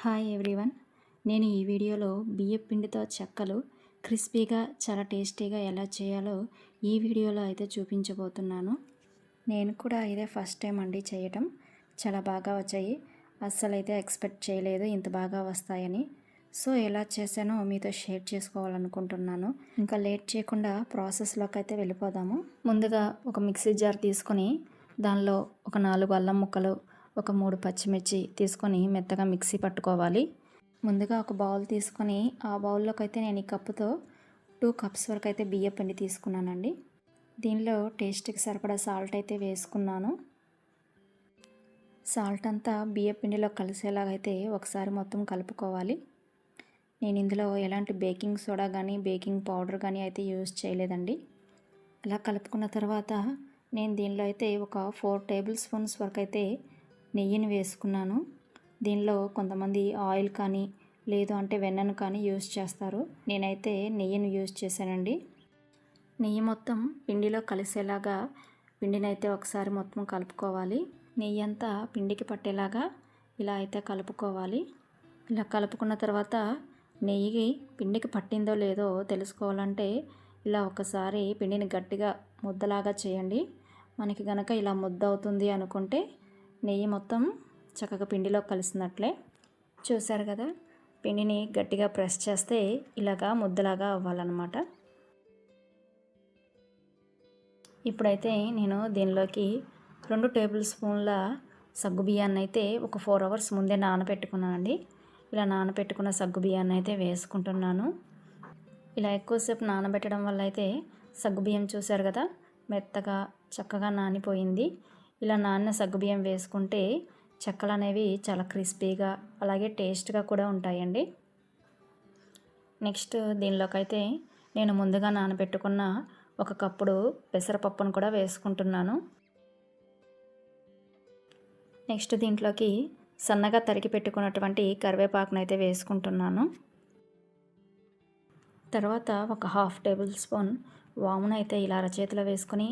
Hi everyone. నేను ఈ వీడియోలో బియ్యం పిండితో చెక్కలు క్రిస్పీగా చాలా టేస్టీగా ఎలా చేయాలో ఈ వీడియోలో అయితే చూపించబోతున్నాను. నేను కూడా ఇదే ఫస్ట్ టైం అండి చేయటం. చాలా బాగా వచ్చాయి. అస్సలు అయితే ఎక్స్పెక్ట్ చేయలేదు ఇంత బాగా వస్తాయని. సో ఎలా చేశానో మీతో షేర్ చేసుకోవాలనుకుంటున్నాను. ఇంకా లేట్ చేయకుండా ప్రాసెస్లోకి అయితే వెళ్ళిపోదాము. ముందుగా ఒక మిక్సీ జార్ తీసుకొని దానిలో ఒక 4 అల్లం ముక్కలు, ఒక 3 పచ్చిమిర్చి తీసుకొని మెత్తగా మిక్సీ పట్టుకోవాలి. ముందుగా ఒక బౌల్ తీసుకొని ఆ బౌల్లోకి అయితే నేను ఈ కప్పుతో 2 కప్స్ వరకు అయితే బియ్యం పిండి తీసుకున్నానండి. దీనిలో టేస్ట్కి సరిపడా సాల్ట్ అయితే వేసుకున్నాను. సాల్ట్ అంతా బియ్యం పిండిలో కలిసేలాగైతే ఒకసారి మొత్తం కలుపుకోవాలి. నేను ఇందులో ఎలాంటి బేకింగ్ సోడా కానీ బేకింగ్ పౌడర్ కానీ అయితే యూజ్ చేయలేదండి. అలా కలుపుకున్న తర్వాత నేను దీనిలో అయితే ఒక 4 టేబుల్ స్పూన్స్ వరకు అయితే నెయ్యిని వేసుకున్నాను. దీనిలో కొంతమంది ఆయిల్ కానీ లేదు అంటే వెన్నను కానీ యూజ్ చేస్తారు. నేనైతే నెయ్యిని యూజ్ చేశానండి. నెయ్యి మొత్తం పిండిలో కలిసేలాగా పిండిని అయితే ఒకసారి మొత్తం కలుపుకోవాలి. నెయ్యి అంతా పిండికి పట్టేలాగా ఇలా అయితే కలుపుకోవాలి. ఇలా కలుపుకున్న తర్వాత నెయ్యి పిండికి పట్టిందో లేదో తెలుసుకోవాలంటే ఇలా ఒకసారి పిండిని గట్టిగా ముద్దలాగా చేయండి. మనకి గనక ఇలా ముద్ద అవుతుంది అనుకుంటే నెయ్యి మొత్తం చక్కగా పిండిలో కలిసినట్లే. చూసారు కదా, పిండిని గట్టిగా ప్రెస్ చేస్తే ఇలాగా ముద్దలాగా అవ్వాలన్నమాట. ఇప్పుడైతే నేను దీనిలోకి 2 టేబుల్ స్పూన్ల సగ్గుబియ్యాన్ని అయితే ఒక 4 అవర్స్ ముందే నానబెట్టుకున్నానండి. ఇలా నానబెట్టుకున్న సగ్గుబియ్యాన్ని అయితే వేసుకుంటున్నాను. ఇలా ఎక్కువసేపు నానబెట్టడం వల్ల అయితే సగ్గుబియ్యం చూసారు కదా, మెత్తగా చక్కగా నానిపోయింది. ఇలా నానిన సగ్గుబియ్యం వేసుకుంటే చెక్కలు అనేవి చాలా క్రిస్పీగా అలాగే టేస్ట్గా కూడా ఉంటాయండి. నెక్స్ట్ దీనిలోకైతే నేను ముందుగా నానబెట్టుకున్న 1 కప్పుడు పెసరపప్పును కూడా వేసుకుంటున్నాను. నెక్స్ట్ దీంట్లోకి సన్నగా తరిగి పెట్టుకున్నటువంటి కరివేపాకును అయితే వేసుకుంటున్నాను. తర్వాత ఒక 1/2 టేబుల్ స్పూన్ వామును అయితే ఇలా అరచేతిలో వేసుకొని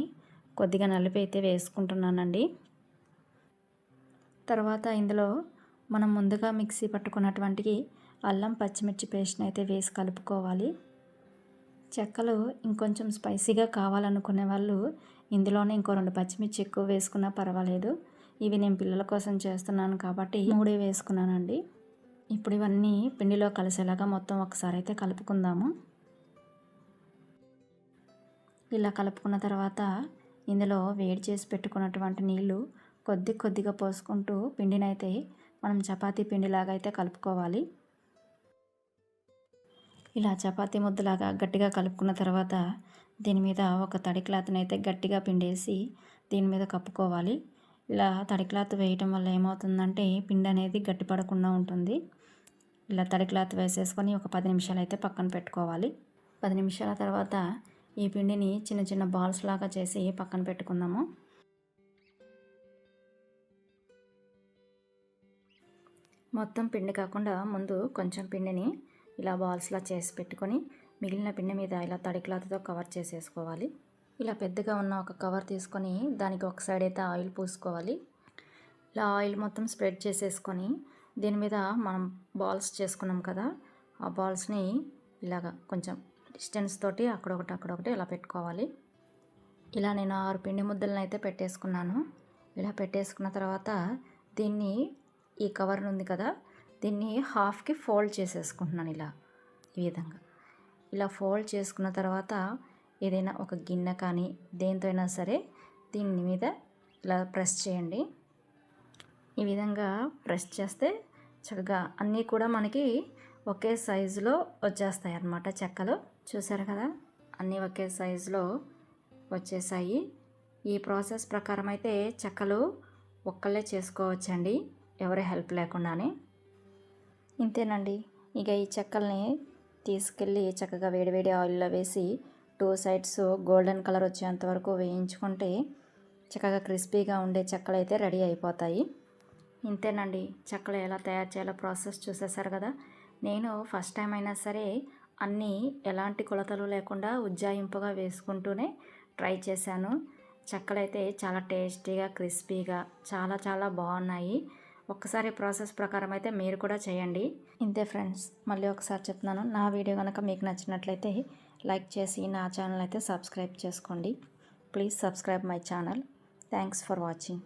కొద్దిగా నలిపి అయితే వేసుకుంటున్నానండి. తర్వాత ఇందులో మనం ముందుగా మిక్సీ పట్టుకున్నటువంటి అల్లం పచ్చిమిర్చి పేస్ట్ని అయితే వేసి కలుపుకోవాలి. చెక్కలు ఇంకొంచెం స్పైసీగా కావాలనుకునే వాళ్ళు ఇందులోనే ఇంకో 2 పచ్చిమిర్చి ఎక్కువ వేసుకున్నా పర్వాలేదు. ఇవి నేను పిల్లల కోసం చేస్తున్నాను కాబట్టి 3 వేసుకున్నానండి. ఇప్పుడు ఇవన్నీ పిండిలో కలిసేలాగా మొత్తం ఒకసారి అయితే కలుపుకుందాము. ఇలా కలుపుకున్న తర్వాత ఇందులో వేడి చేసి పెట్టుకున్నటువంటి నీళ్లు కొద్దిగా పోసుకుంటూ పిండిని అయితే మనం చపాతీ పిండిలాగా అయితే కలుపుకోవాలి. ఇలా చపాతీ ముద్దలాగా గట్టిగా కలుపుకున్న తర్వాత దీని మీద ఒక తడి క్లాత్ని అయితే గట్టిగా పిండేసి దీని మీద కప్పుకోవాలి. ఇలా తడి క్లాత్ వేయటం వల్ల ఏమవుతుందంటే పిండి అనేది గట్టిపడకుండా ఉంటుంది. ఇలా తడి క్లాత్ వేసేసుకొని ఒక 10 నిమిషాలు అయితే పక్కన పెట్టుకోవాలి. 10 నిమిషాల తర్వాత ఈ పిండిని చిన్న చిన్న బాల్స్ లాగా చేసి పక్కన పెట్టుకుందాము. మొత్తం పిండి కాకుండా ముందు కొంచెం పిండిని ఇలా బాల్స్లా చేసి పెట్టుకొని మిగిలిన పిండి మీద ఇలా తడి క్లాత్తో కవర్ చేసేసుకోవాలి. ఇలా పెద్దగా ఉన్న ఒక కవర్ తీసుకొని దానికి ఒక సైడ్ అయితే ఆయిల్ పూసుకోవాలి. ఇలా ఆయిల్ మొత్తం స్ప్రెడ్ చేసేసుకొని దీని మీద మనం బాల్స్ చేసుకున్నాం కదా, ఆ బాల్స్ని ఇలాగా కొంచెం డిస్టెన్స్ తోటి అక్కడొకటి ఇలా పెట్టుకోవాలి. ఇలా నేను 6 పిండి ముద్దలను అయితే పెట్టేసుకున్నాను. ఇలా పెట్టేసుకున్న తర్వాత దీన్ని ఈ కవర్ ఉంది కదా, దీన్ని హాఫ్కి ఫోల్డ్ చేసేసుకుంటున్నాను. ఈ విధంగా ఇలా ఫోల్డ్ చేసుకున్న తర్వాత ఏదైనా ఒక గిన్నె కానీ దేంతో అయినా సరే దీని మీద ఇలా ప్రెస్ చేయండి. ఈ విధంగా ప్రెస్ చేస్తే చక్కగా అన్నీ కూడా మనకి ఒకే సైజులో వచ్చేస్తాయి అన్నమాట చెక్కలు. చూసారు కదా, అన్నీ ఒకే సైజులో వచ్చేసాయి. ఈ ప్రాసెస్ ప్రకారం అయితే చెక్కలు ఒక్కళ్ళే చేసుకోవచ్చండి, ఎవరి హెల్ప్ లేకుండానే. ఇంతేనండి. ఇక ఈ చెక్కల్ని తీసుకెళ్ళి చక్కగా వేడివేడి ఆయిల్లో వేసి 2 సైడ్స్ గోల్డెన్ కలర్ వచ్చేంత వరకు వేయించుకుంటే చక్కగా క్రిస్పీగా ఉండే చెక్కలు అయితే రెడీ అయిపోతాయి. ఇంతేనండి, చెక్కలు ఎలా తయారు చేయాలో ప్రాసెస్ చూసేసారు కదా. నేను ఫస్ట్ టైం అయినా సరే అన్నీ ఎలాంటి కొలతలు లేకుండా ఉజ్జాయింపుగా వేసుకుంటూనే ట్రై చేశాను. చెక్కలు అయితే చాలా టేస్టీగా క్రిస్పీగా చాలా బాగున్నాయి. ఒక్కసారి ప్రాసెస్ ప్రకారం అయితే మీరు కూడా చేయండి. ఇంతే ఫ్రెండ్స్, మళ్ళీ ఒకసారి చెప్తున్నాను, నా వీడియో కనుక మీకు నచ్చినట్లయితే లైక్ చేసి నా ఛానల్ అయితే సబ్స్క్రైబ్ చేసుకోండి. Please subscribe my channel. Thanks for watching.